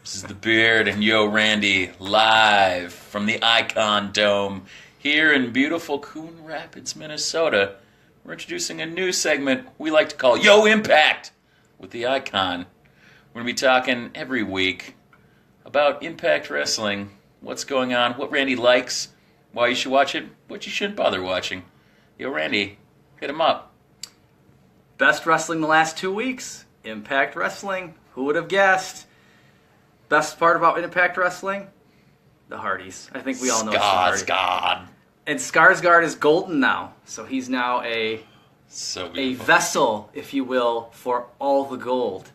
This is the Beard and Yo Randy live from the Icon Dome here in beautiful Coon Rapids, Minnesota. We're introducing a new segment we like to call Yo Impact with the Icon. We're going to be talking every week about Impact Wrestling, what's going on, what Randy likes, why you should watch it, what you shouldn't bother watching. Yo Randy, hit him up. Best wrestling the last 2 weeks. Impact Wrestling. Who would have guessed? Best part about Impact Wrestling? The Hardys. I think we all know it's the Hardys. Skarsgård. And Skarsgård is golden now. So he's now a beautiful. vessel, if you will, for all the gold.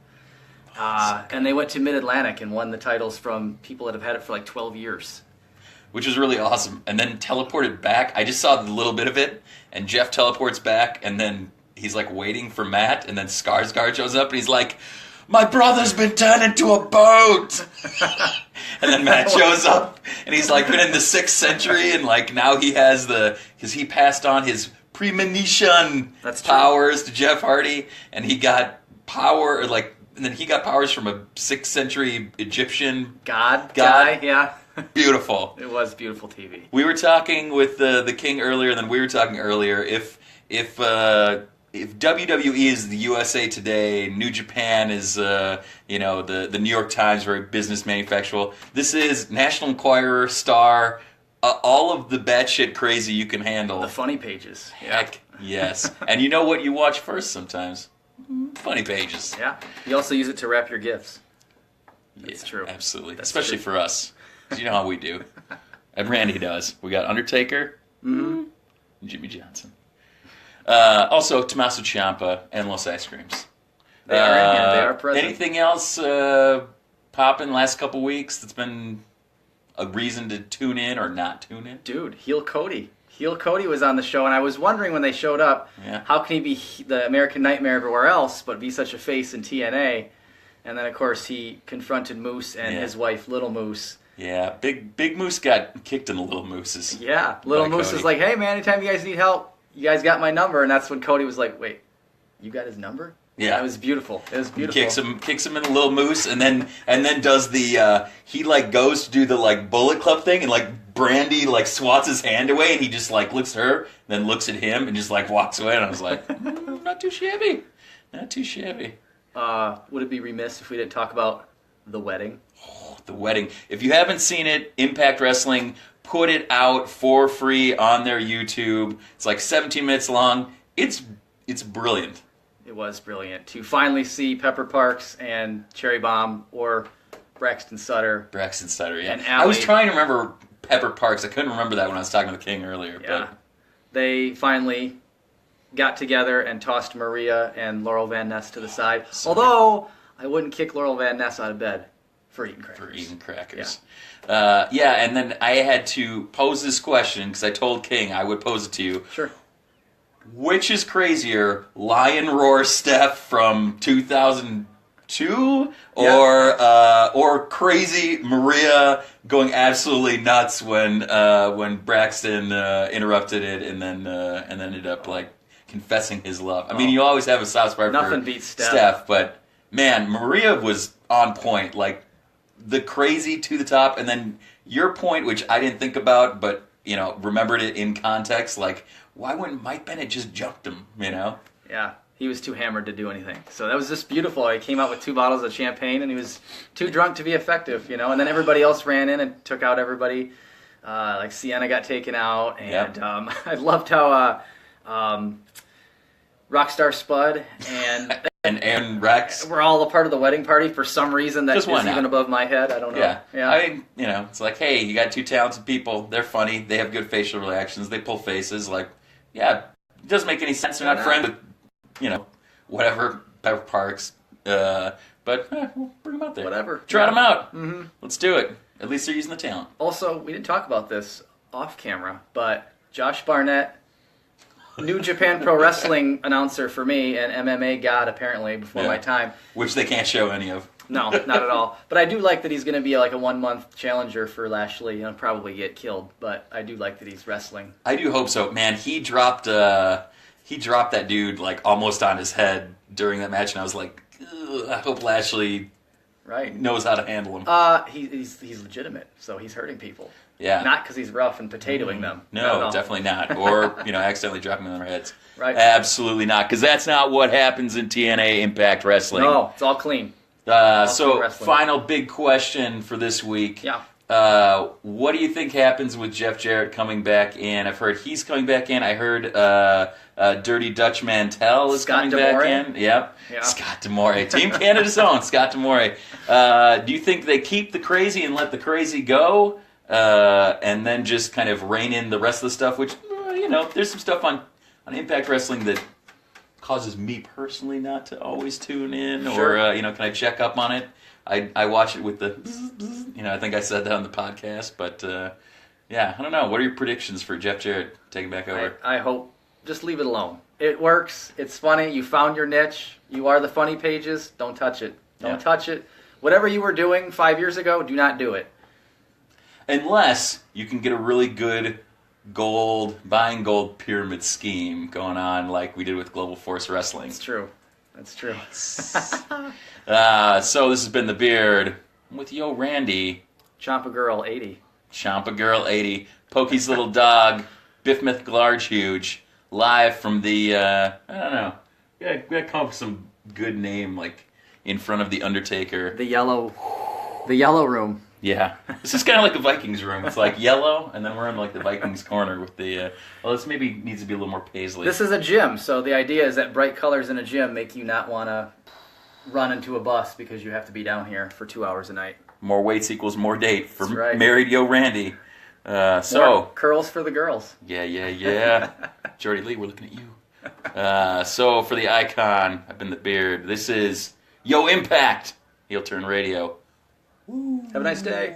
And they went to Mid-Atlantic and won the titles from people that have had it for like 12 years. Which was really awesome. And then teleported back. I just saw the little bit of it. And Jeff teleports back. And then he's like waiting for Matt. And then Skarsgård shows up. And he's like, my brother's been turned into a boat. And then Matt shows up. And he's like been in the 6th century. And like now he has because he passed on his premonition powers to Jeff Hardy. And he got power, and then he got powers from a 6th century Egyptian God guy, yeah. Beautiful. It was beautiful TV. We were talking with the King earlier, and then we were talking earlier. If WWE is the USA Today, New Japan is the New York Times, very business manufactural. This is National Enquirer, Star, all of the batshit crazy you can handle. The funny pages. Heck, yes. And you know what you watch first sometimes? Funny pages. Yeah. You also use it to wrap your gifts. That's true. Absolutely. That's Especially true. for us. Because you know how we do. And Randy does. We got Undertaker, and Jimmy Johnson. Also, Tommaso Ciampa and Los Ice Creams. They are in here. They are present. Anything else popping last couple weeks that's been a reason to tune in or not tune in? Dude, Heel Cody. Heel Cody was on the show, and I was wondering when they showed up, how can he be the American Nightmare everywhere else, but be such a face in TNA? And then, of course, he confronted Moose and his wife, Little Moose. Yeah, Big Moose got kicked in the Little Mooses. Yeah, Little Moose was like, hey, man, anytime you guys need help, you guys got my number. And that's when Cody was like, wait, you got his number? Yeah, it was beautiful. It was beautiful. Kicks him in the Little Moose, and then does the he like goes to do the like Bullet Club thing, and like Brandy like swats his hand away, and he just like looks at her, then looks at him, and just like walks away. And I was like, not too shabby, not too shabby. Would it be remiss if we didn't talk about the wedding? Oh, the wedding! If you haven't seen it, Impact Wrestling put it out for free on their YouTube. It's like 17 minutes long. It's brilliant. It was brilliant to finally see Pepper Parks and Cherry Bomb or Braxton Sutter. Braxton Sutter, yeah. And I was trying to remember Pepper Parks. I couldn't remember that when I was talking to the King earlier. Yeah. But they finally got together and tossed Maria and Laurel Van Ness to the side. Although, I wouldn't kick Laurel Van Ness out of bed for eating crackers. Yeah, and then I had to pose this question because I told King I would pose it to you. Sure. Which is crazier, Lion Roar Steph from 2002 or crazy Maria going absolutely nuts when Braxton interrupted it and then ended up like confessing his love. I mean, you always have a soft spot Nothing for beats Steph. Steph, but man, Maria was on point, like the crazy to the top, and then your point, which I didn't think about, but remembered it in context, like, why wouldn't Mike Bennett just jumped him, Yeah, he was too hammered to do anything. So that was just beautiful. He came out with 2 bottles of champagne, and he was too drunk to be effective, And then everybody else ran in and took out everybody. Like Sienna got taken out, and I loved how Rockstar Spud and and Rex were all a part of the wedding party for some reason that just is even above my head. I don't know. Yeah. I mean, it's like, hey, you got 2 talented people. They're funny. They have good facial reactions. They pull faces. Like, yeah, it doesn't make any sense. They're not friends with, whatever, Pepper Parks. But we'll bring them out there. Whatever. Trot them out. Mm-hmm. Let's do it. At least they're using the talent. Also, we didn't talk about this off camera, but Josh Barnett, New Japan Pro Wrestling announcer for me, and MMA god apparently before my time. Which they can't show any of. No, not at all. But I do like that he's going to be like a 1-month challenger for Lashley and probably get killed. But I do like that he's wrestling. I do hope so. Man, he dropped that dude like almost on his head during that match, and I was like, I hope Lashley Right. knows how to handle him. He's legitimate, so he's hurting people. Yeah. Not because he's rough and potatoing them. Not at No, all. definitely not. Or, accidentally dropping them on their heads. Right. Absolutely not, because that's not what happens in TNA Impact Wrestling. No, it's all clean. So, wrestling. final big question for this week. Yeah. What do you think happens with Jeff Jarrett coming back in? I've heard he's coming back in. I heard Dirty Dutch Mantel is Scott coming D'Amore? back in. Yep. Yeah. Scott D'Amore. Team Canada's own, Scott D'Amore. Do you think they keep the crazy and let the crazy go? And then just kind of rein in the rest of the stuff, which, there's some stuff on Impact Wrestling that causes me personally not to always tune in. Sure. Or, can I check up on it? I watch it with the, I think I said that on the podcast, but I don't know. What are your predictions for Jeff Jarrett taking back over? I hope. Just leave it alone. It works. It's funny. You found your niche. You are the funny pages. Don't touch it. Don't touch it. Whatever you were doing 5 years ago, do not do it. Unless you can get a really good buying gold pyramid scheme going on like we did with Global Force Wrestling. It's true. That's true. So this has been The Beard with Yo Randy. Champa Girl 80. Champa Girl 80. Pokey's Little Dog. Biff Myth Large Huge. Live from the, I don't know. Yeah, we gotta come up with some good name, like, in front of The Undertaker. The yellow room. Yeah. This is kind of like the Vikings room. It's like yellow, and then we're in, like, the Vikings corner with the, this maybe needs to be a little more paisley. This is a gym, so the idea is that bright colors in a gym make you not want to run into a bus because you have to be down here for 2 hours a night. More weights equals more date for That's right. married Yo Randy. More curls for the girls. Yeah. Jordy Lee, we're looking at you. So for the icon, I've been The Beard. This is Yo Impact, Heel Turn Radio. Have a nice day.